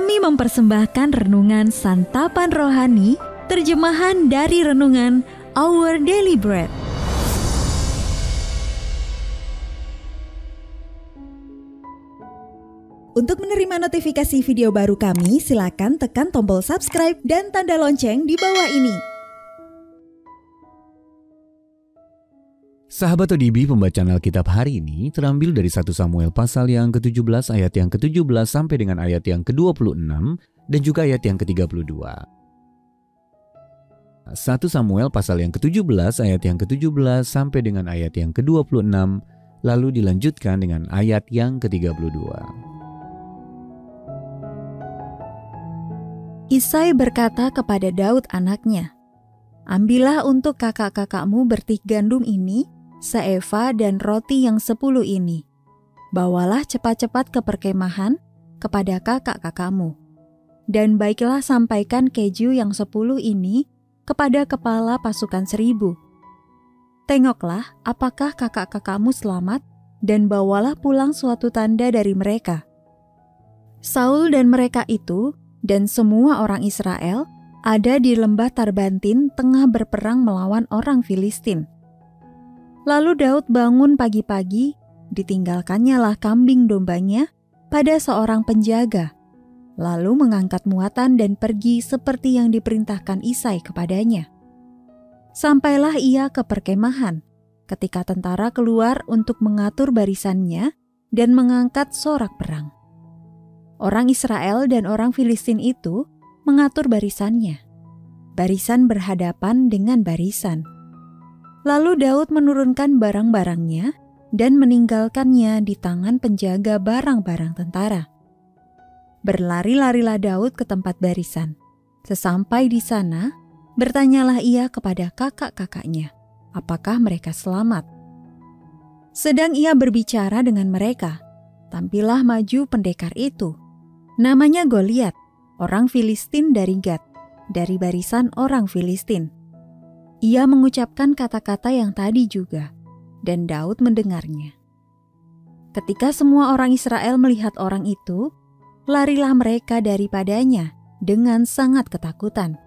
Kami mempersembahkan renungan santapan rohani, terjemahan dari renungan Our Daily Bread. Untuk menerima notifikasi video baru kami, silakan tekan tombol subscribe dan tanda lonceng di bawah ini. Sahabat ODB, pembacaan Alkitab hari ini terambil dari 1 Samuel pasal yang ke-17 ayat yang ke-17 sampai dengan ayat yang ke-26 dan juga ayat yang ke-32. 1 Samuel pasal yang ke-17 ayat yang ke-17 sampai dengan ayat yang ke-26, lalu dilanjutkan dengan ayat yang ke-32. Isai berkata kepada Daud anaknya, "Ambillah untuk kakak-kakakmu bertik gandum ini, seeva dan roti yang 10 ini. Bawalah cepat-cepat ke perkemahan kepada kakak-kakakmu. Dan baiklah sampaikan keju yang 10 ini kepada kepala pasukan 1000. Tengoklah apakah kakak-kakakmu selamat, dan bawalah pulang suatu tanda dari mereka." Saul dan mereka itu dan semua orang Israel ada di lembah Tarbantin tengah berperang melawan orang Filistin. Lalu Daud bangun pagi-pagi, ditinggalkannya lah kambing dombanya pada seorang penjaga, lalu mengangkat muatan dan pergi seperti yang diperintahkan Isai kepadanya. Sampailah ia ke perkemahan, ketika tentara keluar untuk mengatur barisannya dan mengangkat sorak perang. Orang Israel dan orang Filistin itu mengatur barisannya. Barisan berhadapan dengan barisan. Lalu Daud menurunkan barang-barangnya dan meninggalkannya di tangan penjaga barang-barang tentara. Berlari-larilah Daud ke tempat barisan. Sesampai di sana, bertanyalah ia kepada kakak-kakaknya, apakah mereka selamat. Sedang ia berbicara dengan mereka, tampillah maju pendekar itu. Namanya Goliat, orang Filistin dari Gat, dari barisan orang Filistin. Ia mengucapkan kata-kata yang tadi juga, dan Daud mendengarnya. Ketika semua orang Israel melihat orang itu, larilah mereka daripadanya dengan sangat ketakutan.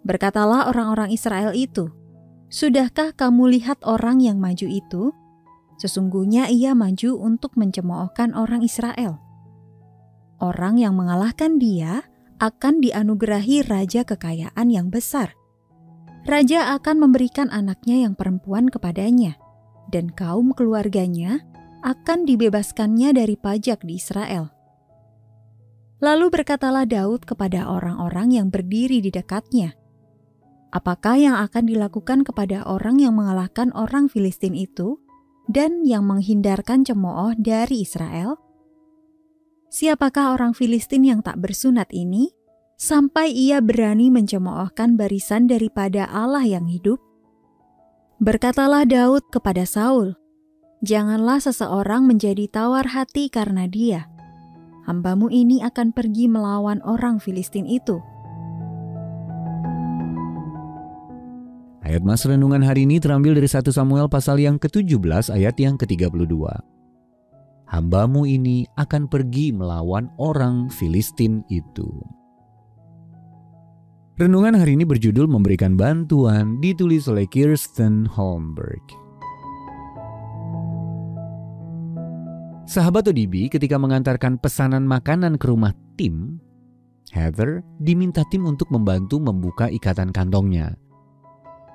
Berkatalah orang-orang Israel itu, "Sudahkah kamu lihat orang yang maju itu? Sesungguhnya ia maju untuk mencemoohkan orang Israel. Orang yang mengalahkan dia akan dianugerahi raja kekayaan yang besar. Raja akan memberikan anaknya yang perempuan kepadanya, dan kaum keluarganya akan dibebaskannya dari pajak di Israel." Lalu berkatalah Daud kepada orang-orang yang berdiri di dekatnya, "Apakah yang akan dilakukan kepada orang yang mengalahkan orang Filistin itu dan yang menghindarkan cemooh dari Israel? Siapakah orang Filistin yang tak bersunat ini, sampai ia berani mencemoohkan barisan daripada Allah yang hidup?" Berkatalah Daud kepada Saul, "Janganlah seseorang menjadi tawar hati karena dia. Hambamu ini akan pergi melawan orang Filistin itu." Ayat mas renungan hari ini terambil dari 1 Samuel pasal yang ke-17 ayat yang ke-32. Hambamu ini akan pergi melawan orang Filistin itu. Renungan hari ini berjudul Memberikan Bantuan, ditulis oleh Kirsten Holmberg. Sahabat ODB, ketika mengantarkan pesanan makanan ke rumah Tim, Heather diminta Tim untuk membantu membuka ikatan kantongnya.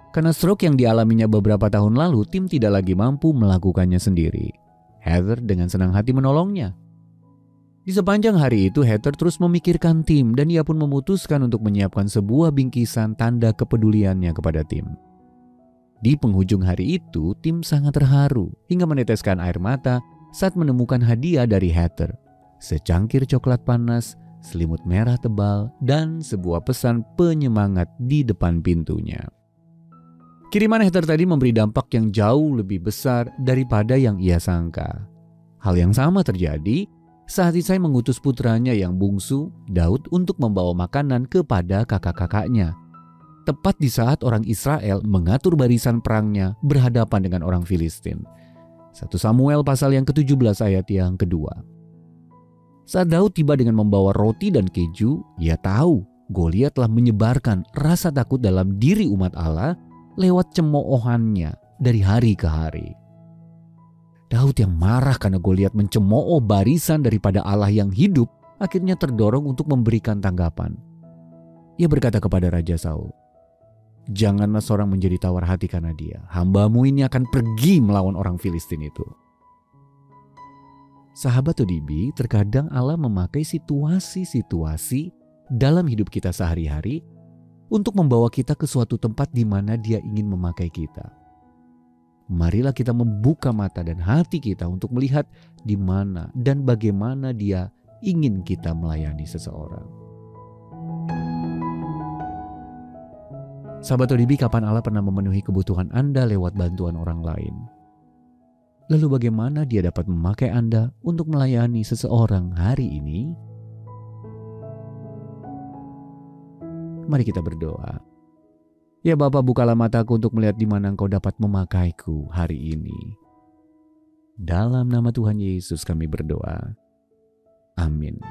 Karena stroke yang dialaminya beberapa tahun lalu, Tim tidak lagi mampu melakukannya sendiri. Heather dengan senang hati menolongnya. Di sepanjang hari itu, Heather terus memikirkan Tim dan ia pun memutuskan untuk menyiapkan sebuah bingkisan tanda kepeduliannya kepada Tim. Di penghujung hari itu, Tim sangat terharu hingga meneteskan air mata saat menemukan hadiah dari Heather. Secangkir coklat panas, selimut merah tebal, dan sebuah pesan penyemangat di depan pintunya. Kiriman Heather tadi memberi dampak yang jauh lebih besar daripada yang ia sangka. Hal yang sama terjadi saat Isai mengutus putranya yang bungsu, Daud, untuk membawa makanan kepada kakak-kakaknya. Tepat di saat orang Israel mengatur barisan perangnya berhadapan dengan orang Filistin. 1 Samuel pasal yang ke-17 ayat yang kedua. Saat Daud tiba dengan membawa roti dan keju, ia tahu Goliat telah menyebarkan rasa takut dalam diri umat Allah lewat cemoohannya dari hari ke hari. Daud yang marah karena Goliat mencemooh barisan daripada Allah yang hidup, akhirnya terdorong untuk memberikan tanggapan. Ia berkata kepada Raja Saul, "Janganlah seorang menjadi tawar hati karena dia. Hambamu ini akan pergi melawan orang Filistin itu." Sahabat ODB, terkadang Allah memakai situasi-situasi dalam hidup kita sehari-hari untuk membawa kita ke suatu tempat di mana Dia ingin memakai kita. Marilah kita membuka mata dan hati kita untuk melihat di mana dan bagaimana Dia ingin kita melayani seseorang. Sahabat ODB, kapan Allah pernah memenuhi kebutuhan Anda lewat bantuan orang lain? Lalu bagaimana Dia dapat memakai Anda untuk melayani seseorang hari ini? Mari kita berdoa. Ya Bapa, bukalah mataku untuk melihat di mana Engkau dapat memakaiku hari ini. Dalam nama Tuhan Yesus kami berdoa. Amin.